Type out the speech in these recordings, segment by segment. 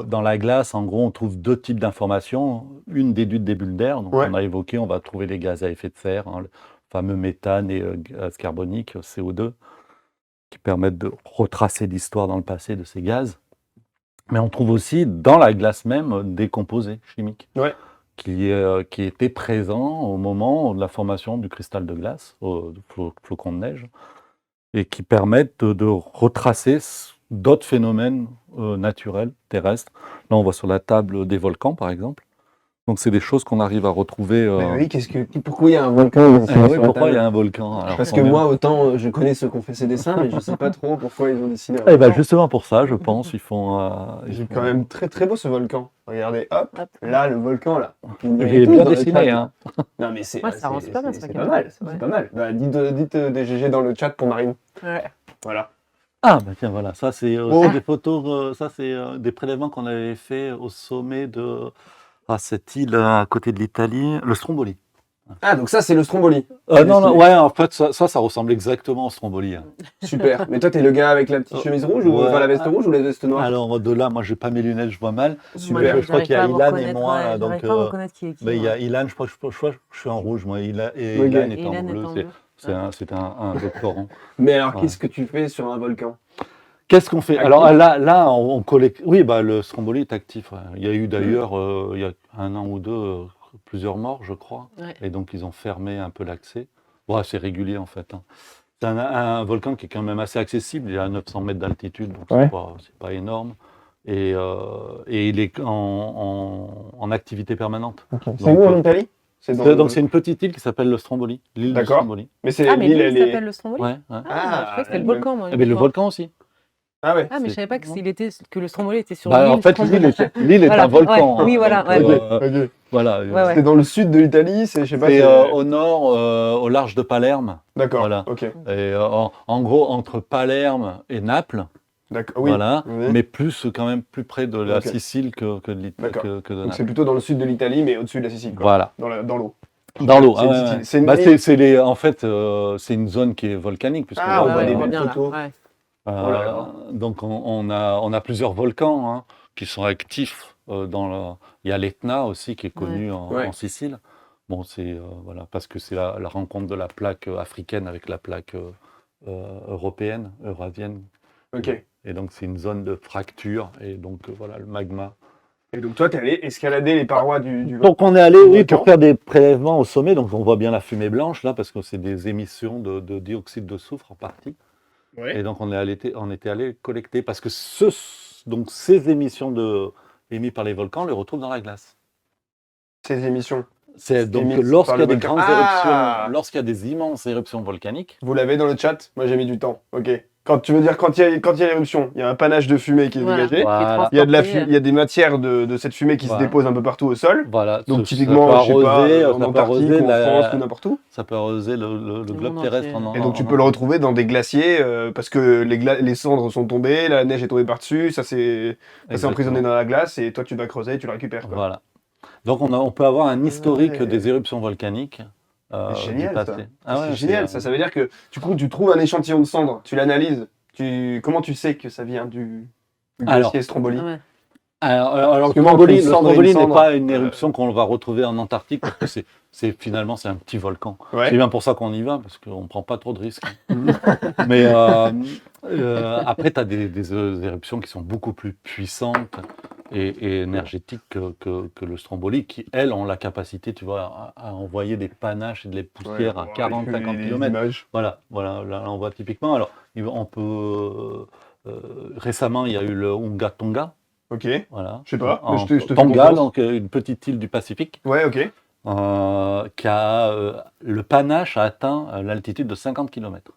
dans la glace, en gros, on trouve 2 types d'informations. Une déduite des bulles d'air, donc Ouais. on a évoqué, on va trouver les gaz à effet de serre, hein, le fameux méthane et gaz carbonique, CO2, qui permettent de retracer l'histoire dans le passé de ces gaz. Mais on trouve aussi dans la glace même des composés chimiques Ouais. qui étaient présents au moment de la formation du cristal de glace, du flocon de neige, et qui permettent de retracer d'autres phénomènes naturels, terrestres. Là, on voit sur la table des volcans, par exemple. Donc, c'est des choses qu'on arrive à retrouver. Mais oui, pourquoi il y a un volcan ici Oui, sur la pourquoi il y table? a un volcan? Alors, Parce que moi, autant je connais ceux qui ont fait ces dessins, mais je sais pas trop pourquoi ils ont dessiné un Eh ben, volcan. justement pour ça, je pense, ils font. Il est quand même très très beau ce volcan. Regardez, hop, Hop. là, le volcan, là. Vous Il voyez est tous bien dans le dessiné, chat. hein. Non, mais c'est Ouais, ça rend super bien, c'est ça, pas carrément. mal, Ouais. c'est pas mal. Bah, dites des GG dans le chat pour Marine. Ouais. Voilà. Ah, bah tiens, voilà, ça c'est Oh. des photos, ça c'est des prélèvements qu'on avait fait au sommet de cette île à côté de l'Italie, le Stromboli. Ah, donc ça, c'est le Stromboli. Non, non, ouais, en fait, ça ressemble exactement au Stromboli, hein. Super. Mais toi, t'es le gars avec la petite chemise rouge, ou Ouais. enfin la veste rouge ou la veste noire? Alors de là, moi, j'ai pas mes lunettes, je vois mal. Super. Je crois qu'il y a Ilan et moi, là, donc. donc. Pas reconnaître qui est qui. Mais il y a Ilan, je crois que je suis en rouge, moi, et Ok. Ilan est en Ilan est bleu. en bleu. C'est un doctorant. Mais alors, Ouais. qu'est-ce que tu fais sur un volcan? Qu'est-ce qu'on fait? Actif. Alors là, on collecte. Oui, bah, le Stromboli est actif, ouais. Il y a eu d'ailleurs, il y a 1 an ou 2, plusieurs morts, je crois. Ouais. Et donc, ils ont fermé un peu l'accès. Bon, c'est régulier, en fait, hein. C'est un volcan qui est quand même assez accessible. Il est à 900 mètres d'altitude, donc Ouais. c'est pas énorme. Et il est en activité permanente. Okay. C'est où en Italie? Donc, c'est une petite île qui s'appelle le Stromboli, l'île de D'accord. Stromboli. Mais c'est Ah, mais l'île, lui, elle il est. s'appelle le Stromboli? Ouais, ouais. Ah, je croyais que c'était le volcan, moi. Eh ben, le volcan aussi. Ah ouais. Ah, mais je savais pas que le Stromboli était sur Bah, l'île. en fait, l'île est Voilà, un volcan, ouais, oui, hein, voilà, donc, ouais. Ok. voilà. Ouais, ouais. C'est dans le sud de l'Italie, c'est, je sais pas. C'est c'est- au nord, au large de Palerme. D'accord. Voilà. Ok. Et en gros, entre Palerme et Naples, D'accord. Oui. voilà, Oui. mais quand même plus près de la Ok. Sicile que de D'accord. de Donc Naples. c'est plutôt dans le sud de l'Italie, mais au-dessus de la Sicile, quoi. Voilà. Dans l'eau. Dans l'eau. C'est Ah, une ouais, petite ouais. île. C'est une Bah, île. en fait, c'est une zone qui est volcanique, puisque Ah, là, on voit Ouais, des on belles bien, là. photos. Ouais. Oh là là. donc on a plusieurs volcans, hein, qui sont actifs il y a l'Etna aussi qui est connu Ouais. en Sicile. Bon, c'est voilà, parce que c'est la rencontre de la plaque africaine avec la plaque européenne, eurasienne. Ok. Et donc c'est une zone de fracture et donc voilà le magma. Et donc toi, t'es allé escalader les parois du Donc on est allé, oui, volcan. pour faire des prélèvements au sommet. Donc on voit bien la fumée blanche là parce que c'est des émissions de dioxyde de soufre en partie. Ouais. Et donc on était allé collecter parce que donc ces émissions émises par les volcans, on les retrouve dans la glace. Ces émissions. C'est donc Émises par lorsqu'il y a le des volcan. grandes Ah éruptions, lorsqu'il y a des immenses éruptions volcaniques. Vous l'avez dans le chat? Moi, j'ai mis du temps. Ok. Quand il y a l'éruption, il y a un panache de fumée qui est Voilà. dégagé. Voilà. Il y a Transporté. il y a des matières de cette fumée qui se Voilà. déposent un peu partout au sol. Voilà. Donc Ça typiquement, peut je sais pas, arroser, en ça peut Antarctique arroser ou en France ou n'importe où. ça peut arroser le globe monde terrestre. entier. Et donc tu peux le retrouver dans des glaciers parce que les cendres sont tombées, la neige est tombée par-dessus, ça s'est emprisonné dans la glace et toi tu vas creuser et tu le récupères, quoi. Voilà. Donc on peut avoir un historique Ouais. des éruptions volcaniques C'est du génial, passé. ça. Ah ouais, C'est génial, ça veut dire que du coup tu trouves un échantillon de cendre, tu l'analyses, comment tu sais que ça vient du glacier Stromboli? Ouais. Alors Parce que le moi, Stromboli, entre une cendre et une n'est cendre, pas une éruption qu'on va retrouver en Antarctique parce que finalement c'est un petit volcan. Ouais. C'est bien pour ça qu'on y va parce qu'on ne prend pas trop de risques. Mais après tu as des éruptions qui sont beaucoup plus puissantes et énergétiques que le Stromboli qui, elles, ont la capacité, tu vois, à envoyer des panaches et des poussières à 40-50 km. Voilà, là on voit typiquement. Alors on peut... récemment, il y a eu le Unga Tonga. Ok. Voilà. Je sais pas, mais je te fais Tonga, confiance. donc une petite île du Pacifique, Ouais, ok. qui a le panache a atteint l'altitude de 50 km.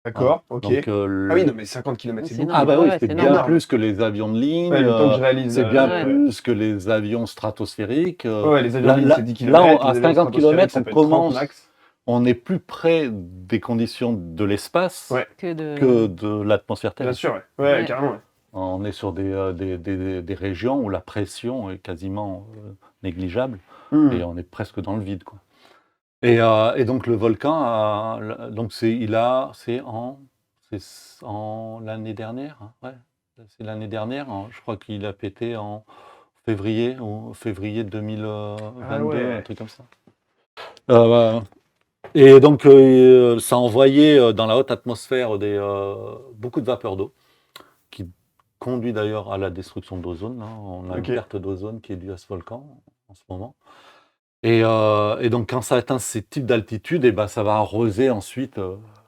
D'accord, ok. Donc, Ah oui, non, mais 50 km, c'est C'est beaucoup. ah bah oui, Ouais, c'est c'est bien énorme. plus que les avions de ligne, Ouais, le temps que je réalise. c'est bien ouais. plus que les avions stratosphériques. Ouais, les avions de ligne, c'est 10 km. Là, à 50 km, on commence, max. on est plus près des conditions de l'espace Ouais. Que que de l'atmosphère Bien terrestre. sûr, ouais. Ouais, Ouais. carrément, ouais. On est sur des régions où la pression est quasiment négligeable et on est presque dans le vide, quoi. Et donc le volcan, donc c'est en l'année dernière, hein, ouais. c'est l'année dernière, hein, je crois qu'il a pété en février 2022, Ah ouais. un truc comme ça. Voilà. Et donc, ça envoyait dans la haute atmosphère beaucoup de vapeur d'eau, qui conduit d'ailleurs à la destruction de l'ozone. Hein. On a Ok. une perte d'ozone qui est due à ce volcan en ce moment. Et donc, quand ça atteint ces types d'altitude, ben, ça va arroser ensuite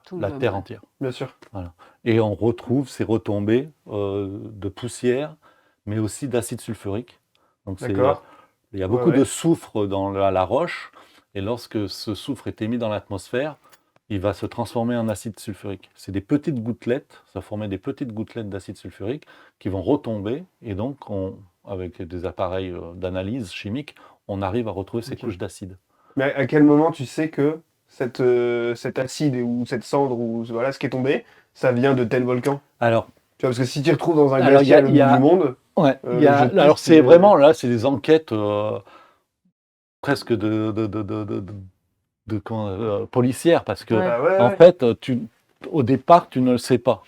Tout la le- Terre entière. Bien sûr. Et on retrouve ces retombées de poussière, mais aussi d'acide sulfurique. Donc, D'accord. il y a Ouais, beaucoup ouais. de soufre dans la roche, et lorsque ce soufre est émis dans l'atmosphère, il va se transformer en acide sulfurique. C'est des petites gouttelettes, ça formait des petites gouttelettes d'acide sulfurique qui vont retomber, et donc, avec des appareils d'analyse chimique, on arrive à retrouver ces Ok. couches d'acide. Mais à quel moment tu sais que cet acide ou cette cendre ou voilà ce qui est tombé, ça vient de tel volcan? Alors, Tu vois, parce que si tu retrouves dans un Alors, glacier à l'autre bout du monde, ouais, je te alors piste, c'est vraiment, là, c'est des enquêtes presque policières, parce que, Ouais. Ah ouais, en ouais. fait, au départ, tu ne le sais pas.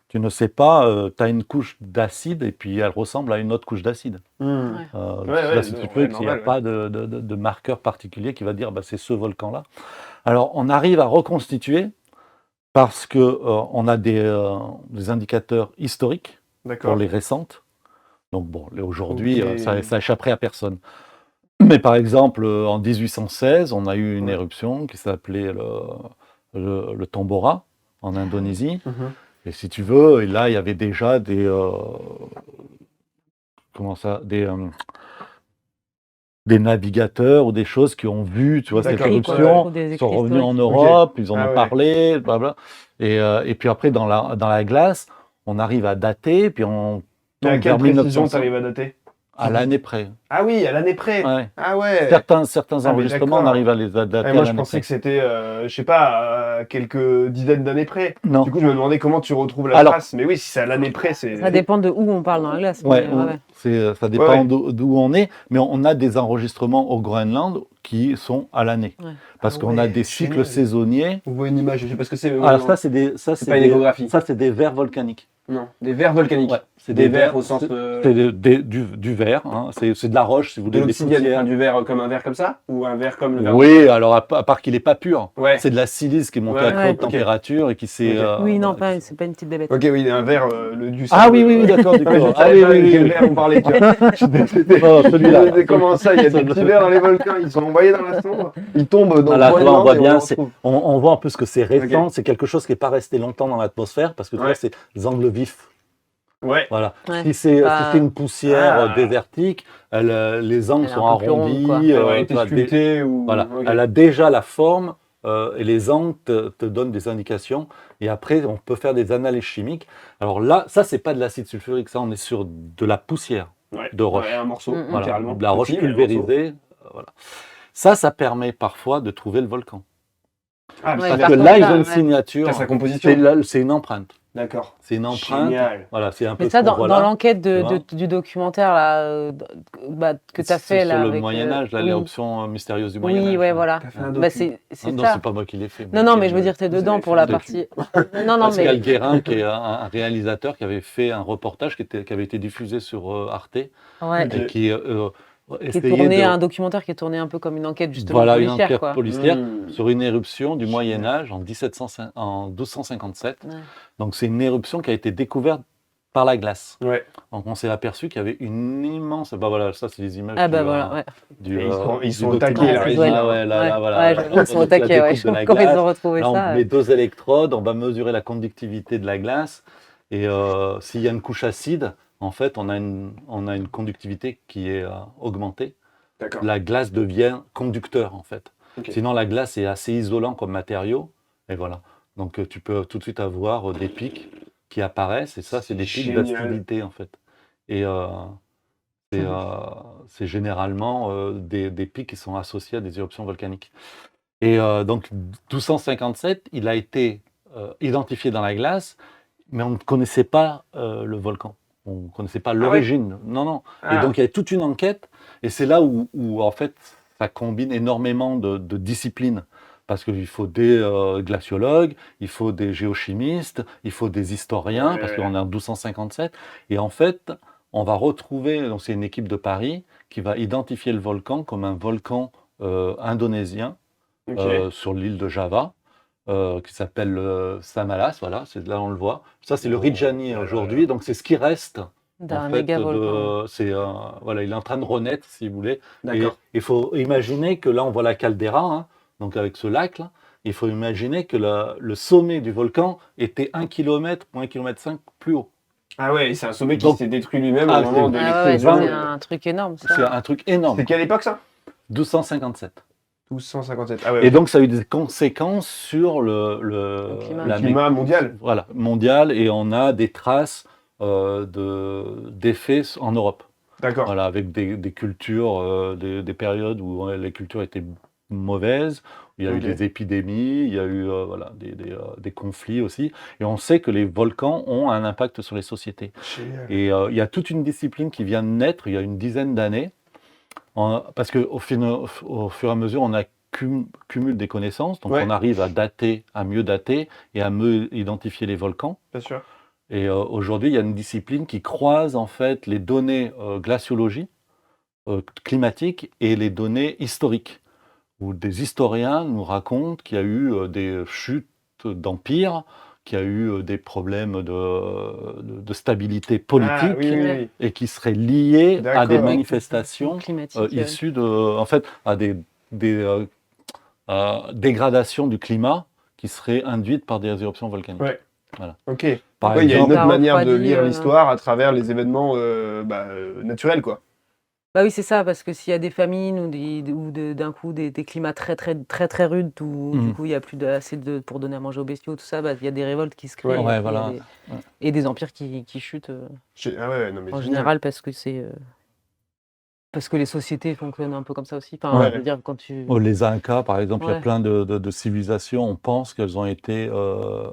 Tu ne sais pas, tu as une couche d'acide et puis elle ressemble à une autre couche d'acide. Hmm. Ouais. Ouais, L'acide ouais, sulfurique, il n'y a normal, ouais. pas de marqueur particulier qui va dire bah, c'est ce volcan-là. Alors, on arrive à reconstituer parce que on a des indicateurs historiques pour D'accord. les récentes. Donc bon, aujourd'hui, Ok. ça échapperait à personne. Mais par exemple, en 1816, on a eu une Ouais. éruption qui s'appelait le Tambora en Indonésie. Mhm. Et si tu veux, et là, il y avait déjà des navigateurs ou des choses qui ont vu, tu vois, cette D'accord. éruption, Des ils sont écrits revenus en historiques. Europe, ils en Ah ont ouais. parlé, blabla. Et puis après, dans la glace, on arrive à dater, puis on Mais à tombe quelle vers précision 1900, t'arrives à dater? à l'année près. Ah oui, à l'année près. Ouais. Ah ouais. Certains Ah mais enregistrements, on d'accord. arrive à les dater Ouais, à moi je l'année pensais près. que c'était, je sais pas, à quelques dizaines d'années près. Non. Du coup, je me demandais comment tu retrouves la Alors, trace. Mais oui, si c'est à l'année près, c'est. Ça dépend de où on parle dans la glace. ouais, Mais ouais. ça Ouais, dépend ouais. d'où on est, mais on a des enregistrements au Groenland qui sont à l'année. Ouais. Parce Ah qu'on a ouais, des cycles génial. saisonniers. On voit une image, je sais pas ce que c'est. Alors C'est pas une échographie. ça, c'est des vers volcaniques. Non, des vers volcaniques. Ouais, c'est Des des vers vers au sens. c'est du verre, hein, c'est de la roche, si vous De voulez, des l'obsidienne, poussières. enfin, du verre comme un verre comme ça? Ou un verre comme le verre? Oui, alors à part qu'il n'est pas pur, Ouais. c'est de la silice qui est montée Ouais, à très haute ouais. Ok. température et qui s'est. Ok. Oui, non, voilà, c'est pas une petite bébête. Ok, oui, un verre, du Ah sable. oui, d'accord, du coup. Ouais, je Ah savais oui, pas oui, quel oui. verre on parlait, tu vois. Non, celui-là. Comment ça, il y a des petits verres dans les volcans, ils sont envoyés dans la cendre, ils tombent dans Voilà, le tu vois, on voit et bien, les retrouve. on voit un peu ce que c'est récent, Ok. c'est quelque chose qui n'est pas resté longtemps dans l'atmosphère, parce que tu Ouais. vois, c'est des angles vifs. Ouais. Voilà. Ouais. Si c'est une poussière Ah. désertique, les angles Elle est sont un peu plus ronde, arrondis. quoi. Elle aurait tu été vois, sculptée ou. voilà. Ok. Elle a déjà la forme et les angles te donnent des indications. Et après, on peut faire des analyses chimiques. Alors là, ça, c'est pas de l'acide sulfurique, ça, on est sur de la poussière Ouais. de roche. Ouais, un morceau, Mm, mm. Voilà, littéralement. de la roche Petit, mais un morceau. pulvérisée. Voilà. Ça permet parfois de trouver le volcan. Ah, Ouais, parce Parce que que par là, contre, ils ont là, une ouais. signature. t'as sa composition. C'est une empreinte. D'accord. C'est une empreinte. Génial. Voilà, c'est un peu Mais ça, ce qu'on dans voit là. l'enquête tu vois. du documentaire là, que tu as fait Sur là, le avec, Moyen-Âge, oui. l'éruption mystérieuse du Oui, Moyen-Âge. ouais, voilà. T'as fait un Bah, docu. c'est Non, ça. c'est pas moi qui l'ai fait. Non, mais je veux dire, t'es Vous dedans avez pour fait la un docu. partie. Non, Pascal mais. Guérin, qui est un réalisateur qui avait fait un reportage qui avait été diffusé sur Arte Ouais. Ok. et qui Qui est essayait tourné, de. un documentaire qui est tourné un peu comme une enquête justement Voilà, une policière, enquête quoi. policière Mmh. sur une éruption du Génial. Moyen-Âge en 1257. Ouais. Donc, c'est une éruption qui a été découverte par la glace. Ouais. Donc, on s'est aperçu qu'il y avait une immense. Bah voilà, ça, c'est les images Ah bah voilà, ouais. Et ils du sont au taquet, documentaire. la régie, Ah là. ouais, là, voilà. Ouais, Là, ils sont au donc, la taquet, ouais. découpe de la Quand ils glace. ont retrouvé Là, on ça. met 2 électrodes, on va mesurer la conductivité de la glace. Et s'il y a une couche acide, en fait, on a une conductivité qui est augmentée. D'accord. La glace devient conducteur, en fait. Ok. Sinon, la glace est assez isolant comme matériau. Et voilà. Donc, tu peux tout de suite avoir des pics qui apparaissent. Et ça, c'est des pics Génial. d'acidité, en fait. Et c'est généralement des pics qui sont associés à des éruptions volcaniques. Et donc, 1257, il a été identifié dans la glace, mais on ne connaissait pas le volcan. On ne connaissait pas l'origine. Non, non. Et Ah. donc, il y a toute une enquête, et c'est là où en fait, ça combine énormément de disciplines. parce qu'il faut des glaciologues, il faut des géochimistes, il faut des historiens, parce qu'on est en 1257. Et en fait, on va retrouver, donc c'est une équipe de Paris qui va identifier le volcan comme un volcan indonésien sur l'île de Java, qui s'appelle Samalas, voilà, c'est là on le voit. Ça c'est le Rinjani aujourd'hui, donc c'est ce qui reste. D'un En fait, méga volcan. voilà, il est en train de renaître, si vous voulez. Et D'accord. il faut imaginer que là, on voit la caldeira, hein, donc avec ce lac-là. Il faut imaginer que le sommet du volcan était 1 km ou 1,5 km plus haut. Ah ouais, c'est un sommet qui Donc- s'est détruit lui-même Ah, au moment de Ah ouais, l'explosion. c'était un truc énorme, C'est ça. un truc énorme. C'est quelle époque ça? 1257. 1257. Ah ouais. Et donc, ça a eu des conséquences sur Le climat. Le climat mondial. Voilà, mondial. Et on a des traces d'effets en Europe. D'accord. Voilà, avec des cultures, des périodes où les cultures étaient mauvaises, il y a eu Ok. des épidémies, il y a eu voilà, des conflits aussi. Et on sait que les volcans ont un impact sur les sociétés. Génial. Et il y a toute une discipline qui vient de naître il y a une dizaine d'années, parce qu'au au fur et à mesure, on cumule des connaissances, donc Ouais. on arrive à dater, à mieux dater et à mieux identifier les volcans. Bien sûr. Et aujourd'hui, il y a une discipline qui croise en fait les données glaciologie, climatiques et les données historiques, où des historiens nous racontent qu'il y a eu des chutes d'empires, qu'il y a eu des problèmes de stabilité politique Ah oui, oui, oui. et qui seraient liés à des D'accord. manifestations Climatique. issues en fait, à des dégradations du climat qui seraient induites par des éruptions volcaniques. Ouais. Voilà. Ok. Par Ouais, il y a une exemple, autre Ça manière de refroidit, lire l'histoire à travers les événements naturels, quoi. Bah oui, c'est ça, parce que s'il y a des famines d'un coup des climats très très très très rudes, où du coup il y a plus assez pour donner à manger aux bestiaux, tout ça, bah, il y a des révoltes qui se créent, Ouais. et Ouais, puis il y a voilà. et des empires qui chutent Ah ouais, non, mais en génial. général parce que les sociétés fonctionnent un peu comme ça aussi. Enfin, Ouais. je veux dire, quand tu Les Incas, par exemple, il y a Ouais. plein de civilisations, on pense qu'elles ont été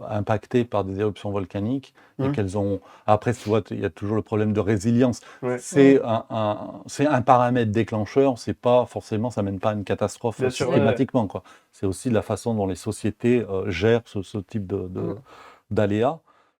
impactées par des éruptions volcaniques et Mhm. qu'elles ont... Après, tu vois, il y a toujours le problème de résilience. Ouais. C'est un paramètre déclencheur, c'est pas forcément, ça mène pas à une catastrophe Bien sûr, ouais, systématiquement, quoi. C'est aussi la façon dont les sociétés gèrent ce type d'aléas.